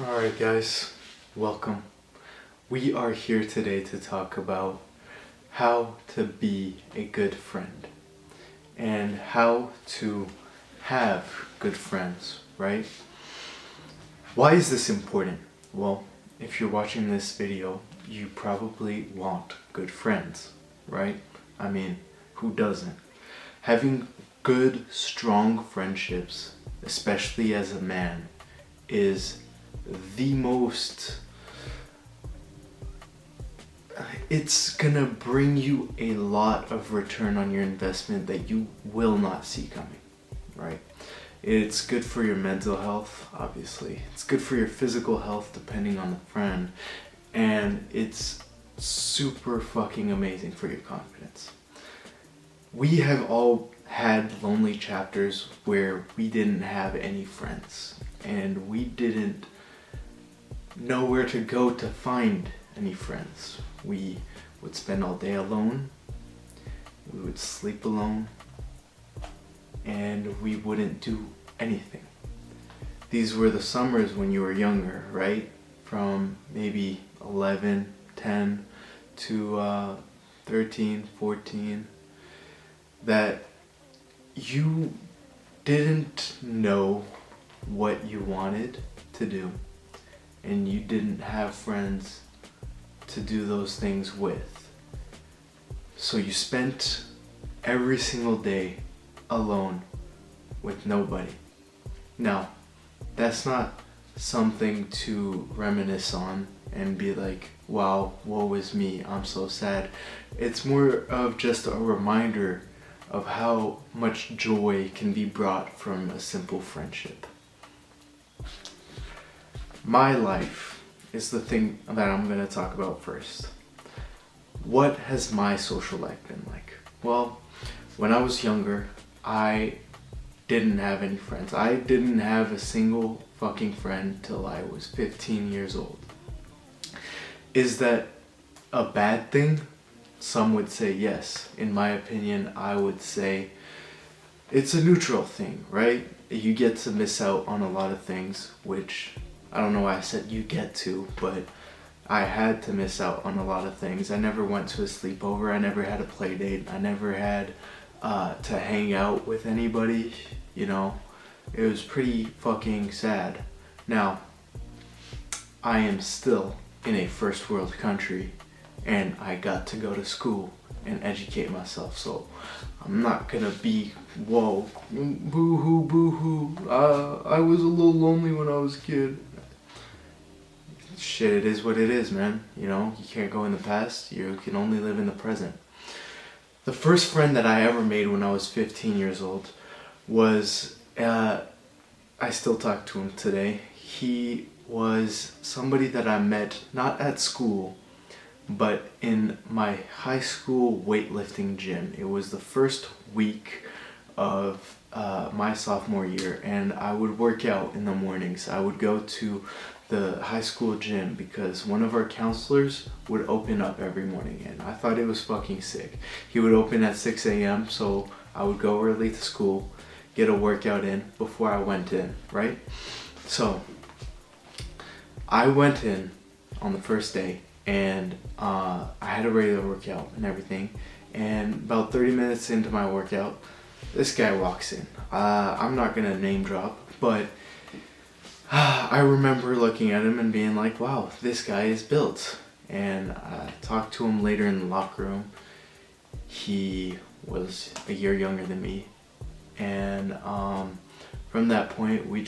Alright guys, welcome. We are here today to talk about how to be a good friend and how to have good friends, right? Why is this important? Well, if you're watching this video, you probably want good friends, right? I mean, who doesn't? Having good, strong friendships, especially as a man, is the most, it's gonna bring you a lot of return on your investment that you will not see coming, right? It's good for your mental health, obviously. It's good for your physical health, depending on the friend. And it's super fucking amazing for your confidence. We have all had lonely chapters where we didn't have any friends and we didn't know where to go to find any friends. We would spend all day alone, we would sleep alone, and we wouldn't do anything. These were the summers when you were younger, right? From maybe 11, 10 to 13, 14, that you didn't know what you wanted to do and you didn't have friends to do those things with. So you spent every single day alone with nobody. Now, that's not something to reminisce on and be like, wow, woe is me, I'm so sad. It's more of just a reminder of how much joy can be brought from a simple friendship. My life is the thing that I'm going to talk about first. What has my social life been like? Well, when I was younger, I didn't have any friends. I didn't have a single fucking friend till I was 15 years old. Is that a bad thing? Some would say yes. In my opinion, I would say it's a neutral thing, right? You get to miss out on a lot of things, which I don't know why I said you get to, but I had to miss out on a lot of things. I never went to a sleepover. I never had a play date. I never had to hang out with anybody, you know. It was pretty fucking sad. Now, I am still in a first world country and I got to go to school and educate myself, so I'm not gonna be, whoa, boo-hoo, boo-hoo, I was a little lonely when I was a kid. Shit, it is what it is, man. You know, you can't go in the past, you can only live in the present. The first friend that I ever made when I was 15 years old was, I still talk to him today. He was somebody that I met not at school, but in my high school weightlifting gym. It was the first week of my sophomore year, and I would work out in the mornings. I would go to the high school gym because one of our counselors would open up every morning, and I thought it was fucking sick. He would open at 6 a.m. so I would go early to school, get a workout in before I went in, right? So I went in on the first day and I had a regular workout and everything, and about 30 minutes into my workout, this guy walks in. I'm not gonna name drop, but I remember looking at him and being like, wow, this guy is built. And I talked to him later in the locker room. He was a year younger than me, and from that point we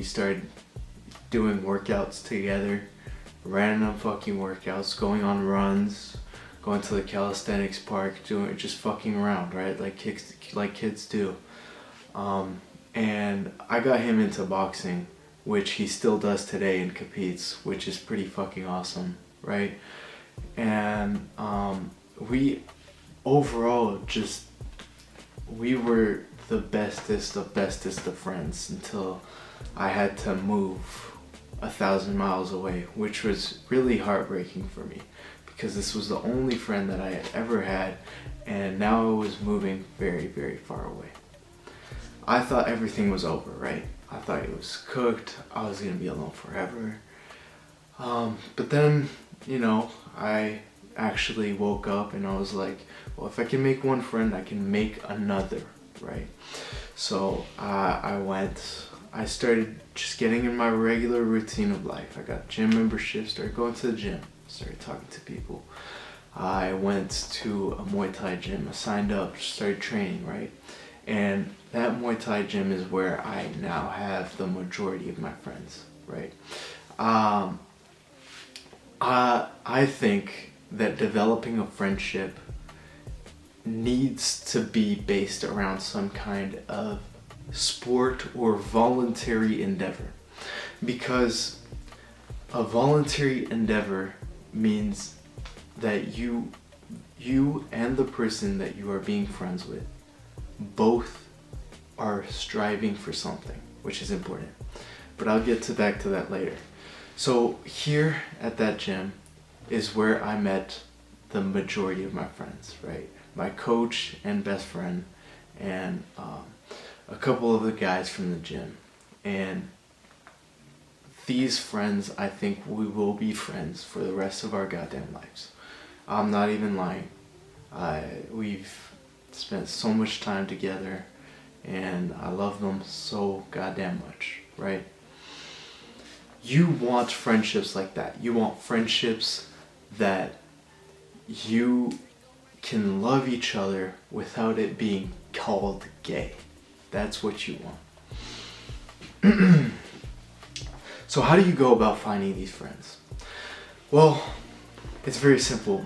started doing workouts together, random fucking workouts, going on runs, going to the calisthenics park, doing just fucking around, right? Like kids do. And I got him into boxing, which he still does today and competes, which is pretty fucking awesome, right? And we overall we were the bestest of friends until I had to move 1,000 miles away, which was really heartbreaking for me because this was the only friend that I had ever had, and now I was moving very, very far away. I thought everything was over, right? I thought it was cooked. I was gonna be alone forever. But then, I actually woke up and I was like, well, if I can make one friend, I can make another, right? So I started just getting in my regular routine of life. I got gym membership, started going to the gym, started talking to people. I went to a Muay Thai gym, I signed up, started training, right? And that Muay Thai gym is where I now have the majority of my friends, right? I think that developing a friendship needs to be based around some kind of sport or voluntary endeavor. Because a voluntary endeavor means that you and the person that you are being friends with both are striving for something, which is important. But I'll get back to that later. So here at that gym is where I met the majority of my friends, right? My coach and best friend, and a couple of the guys from the gym. And these friends, I think we will be friends for the rest of our goddamn lives. I'm not even lying. We've spent so much time together, and I love them so goddamn much, right? You want friendships like that. You want friendships that you can love each other without it being called gay. That's what you want. So how do you go about finding these friends? Well, it's very simple.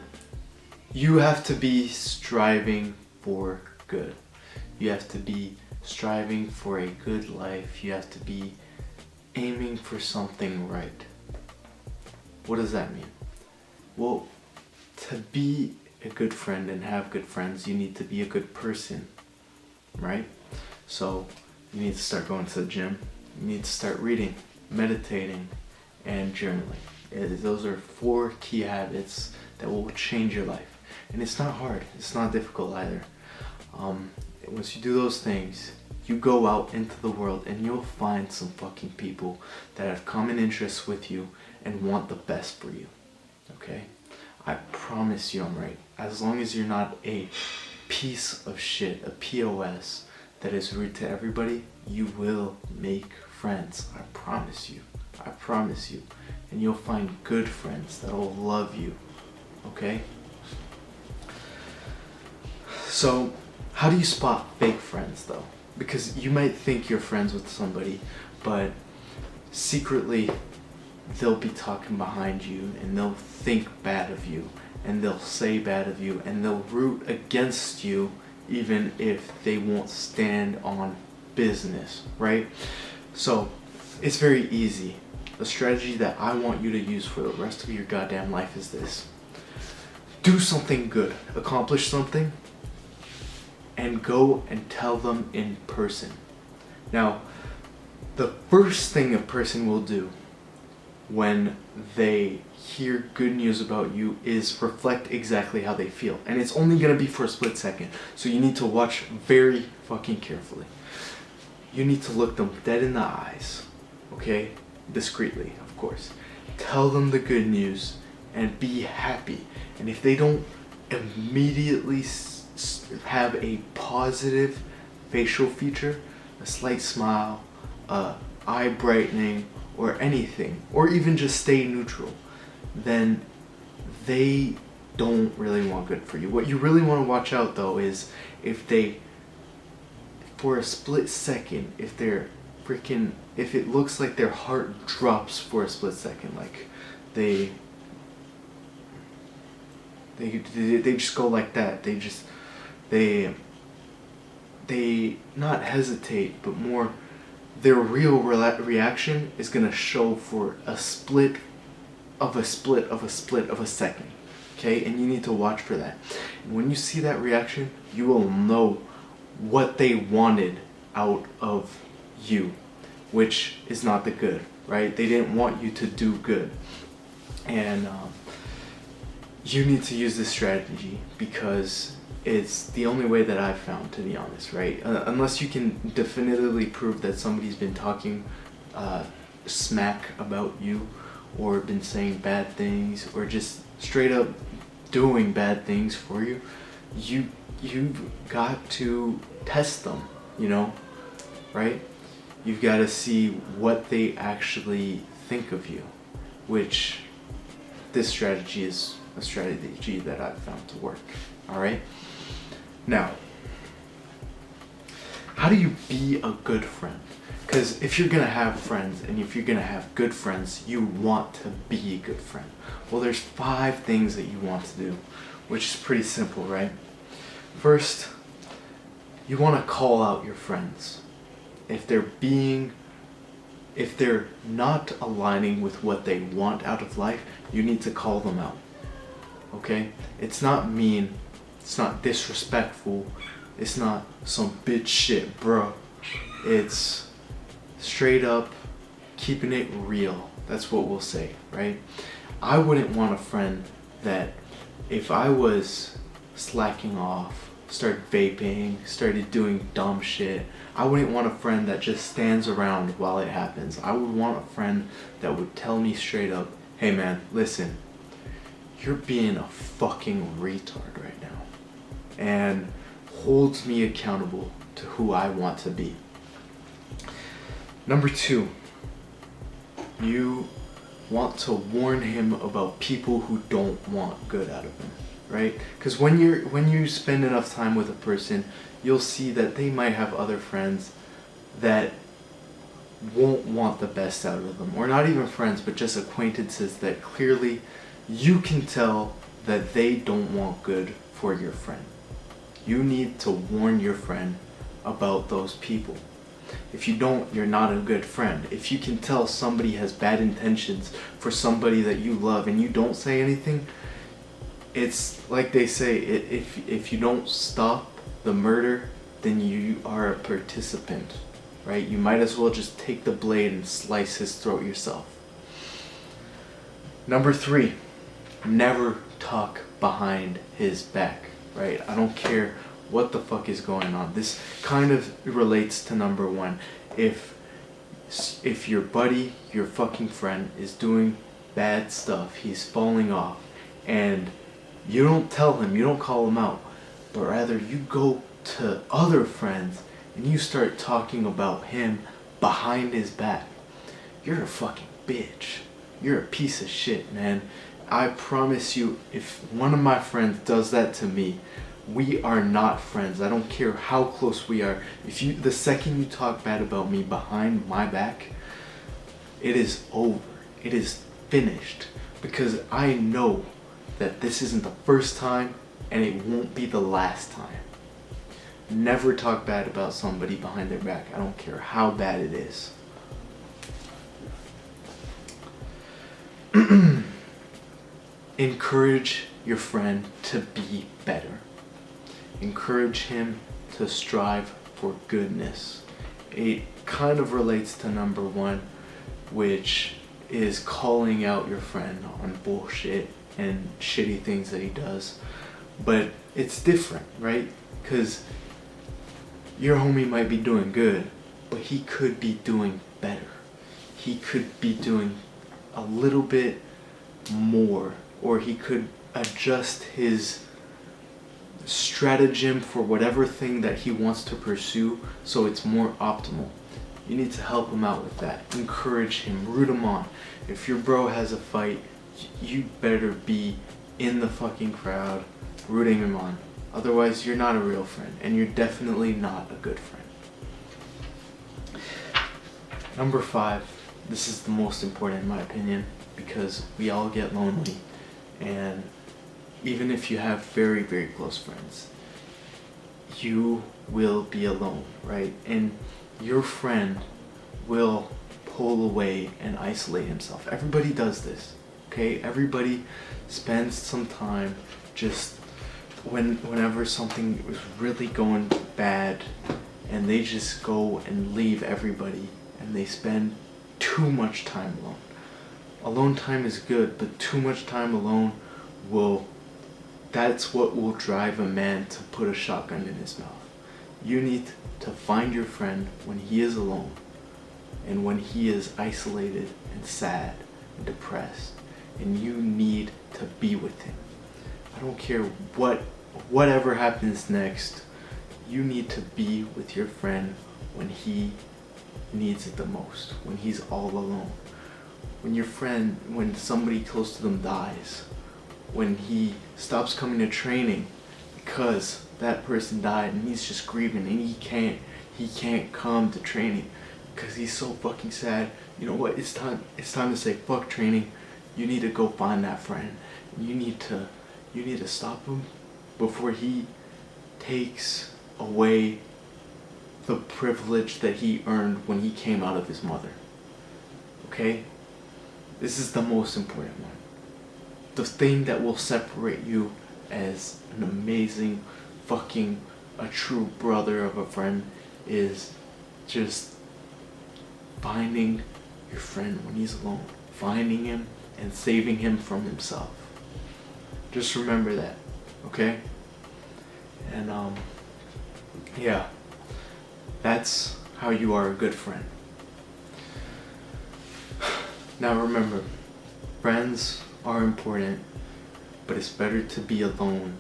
You have to be striving for good. You have to be striving for a good life. You have to be aiming for something right. What does that mean? Well, to be a good friend and have good friends, you need to be a good person, right? So you need to start going to the gym. You need to start reading, meditating, and journaling. Those are 4 key habits that will change your life. And it's not hard. It's not difficult either. Once you do those things, you go out into the world and you'll find some fucking people that have common interests with you and want the best for you. Okay? I promise you I'm right. As long as you're not a piece of shit, a POS that is rude to everybody, you will make friends. I promise you. I promise you. And you'll find good friends that'll love you. Okay? So, how do you spot fake friends though? Because you might think you're friends with somebody, but secretly they'll be talking behind you and they'll think bad of you and they'll say bad of you and they'll root against you even if they won't stand on business, right? So it's very easy. The strategy that I want you to use for the rest of your goddamn life is this. Do something good, accomplish something, and go and tell them in person. Now, the first thing a person will do when they hear good news about you is reflect exactly how they feel. And it's only gonna be for a split second. So you need to watch very fucking carefully. You need to look them dead in the eyes, okay? Discreetly, of course. Tell them the good news and be happy. And if they don't immediately have a positive facial feature, a slight smile, eye brightening, or anything, or even just stay neutral, then they don't really want good for you. What you really want to watch out though is if they, for a split second, if it looks like their heart drops for a split second, like they just go like that. They not hesitate, but more their real reaction is gonna show for a split of a second. Okay, and you need to watch for that. And when you see that reaction, you will know what they wanted out of you, which is not the good, right? They didn't want you to do good. And you need to use this strategy because It's the only way that I've found, to be honest, right? Unless you can definitively prove that somebody's been talking smack about you, or been saying bad things, or just straight up doing bad things for you, you've got to test them, right? You've got to see what they actually think of you, which this strategy is a strategy that I've found to work. All right. Now, how do you be a good friend? Because if you're gonna have friends, and if you're gonna have good friends, you want to be a good friend. Well, there's 5 things that you want to do, which is pretty simple, right? First, you want to call out your friends. If they're not aligning with what they want out of life, you need to call them out. Okay? It's not mean, it's not disrespectful, it's not some bitch shit, bro. It's straight up keeping it real. That's what we'll say, right? I wouldn't want a friend that, if I was slacking off, started vaping, started doing dumb shit, I wouldn't want a friend that just stands around while it happens. I would want a friend that would tell me straight up, hey man, listen, you're being a fucking retard right now, and holds me accountable to who I want to be. Number 2, you want to warn him about people who don't want good out of him, right? Because when you spend enough time with a person, you'll see that they might have other friends that won't want the best out of them, or not even friends, but just acquaintances that clearly you can tell that they don't want good for your friend. You need to warn your friend about those people. If you don't, you're not a good friend. If you can tell somebody has bad intentions for somebody that you love and you don't say anything, it's like they say, if you don't stop the murder, then you are a participant, right? You might as well just take the blade and slice his throat yourself. Number 3, never talk behind his back, right? I don't care what the fuck is going on. This kind of relates to number 1. If your buddy, your fucking friend, is doing bad stuff, he's falling off, and you don't tell him, you don't call him out, but rather you go to other friends and you start talking about him behind his back, you're a fucking bitch. You're a piece of shit, man. I promise you, if one of my friends does that to me, we are not friends. I don't care how close we are. The second you talk bad about me behind my back, it is over. It is finished. Because I know that this isn't the first time and it won't be the last time. Never talk bad about somebody behind their back. I don't care how bad it is. Encourage your friend to be better. Encourage him to strive for goodness. It kind of relates to number 1, which is calling out your friend on bullshit and shitty things that he does. But it's different, right? Because your homie might be doing good, but he could be doing better. He could be doing a little bit more, or he could adjust his stratagem for whatever thing that he wants to pursue so it's more optimal. You need to help him out with that. Encourage him, root him on. If your bro has a fight, you better be in the fucking crowd rooting him on. Otherwise, you're not a real friend, and you're definitely not a good friend. Number 5, this is the most important in my opinion, because we all get lonely, and even if you have very, very close friends, you will be alone, right? And your friend will pull away and isolate himself. Everybody does this, okay? Everybody spends some time just whenever something is really going bad, and they just go and leave everybody, and they spend too much time alone. Alone time is good, but too much time alone will That's what will drive a man to put a shotgun in his mouth. You need to find your friend when he is alone and when he is isolated and sad and depressed, and you need to be with him. I don't care whatever happens next. You need to be with your friend when he needs it the most, when he's all alone. When somebody close to them dies, when he stops coming to training because that person died and he's just grieving and he can't come to training because he's so fucking sad. You know what? It's time to say fuck training. You need to go find that friend. You need to stop him before he takes away the privilege that he earned when he came out of his mother. Okay? This is the most important one. The thing that will separate you as an amazing fucking a true brother of a friend is just finding your friend when he's alone. Finding him and saving him from himself. Just remember that, okay? And yeah, that's how you are a good friend. Now remember, friends are important, but it's better to be alone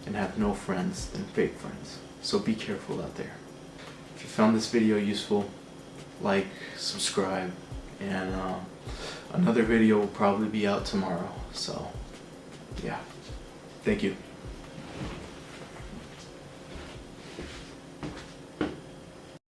and have no friends than fake friends. So be careful out there. If you found this video useful, like, subscribe, and another video will probably be out tomorrow. So yeah, thank you.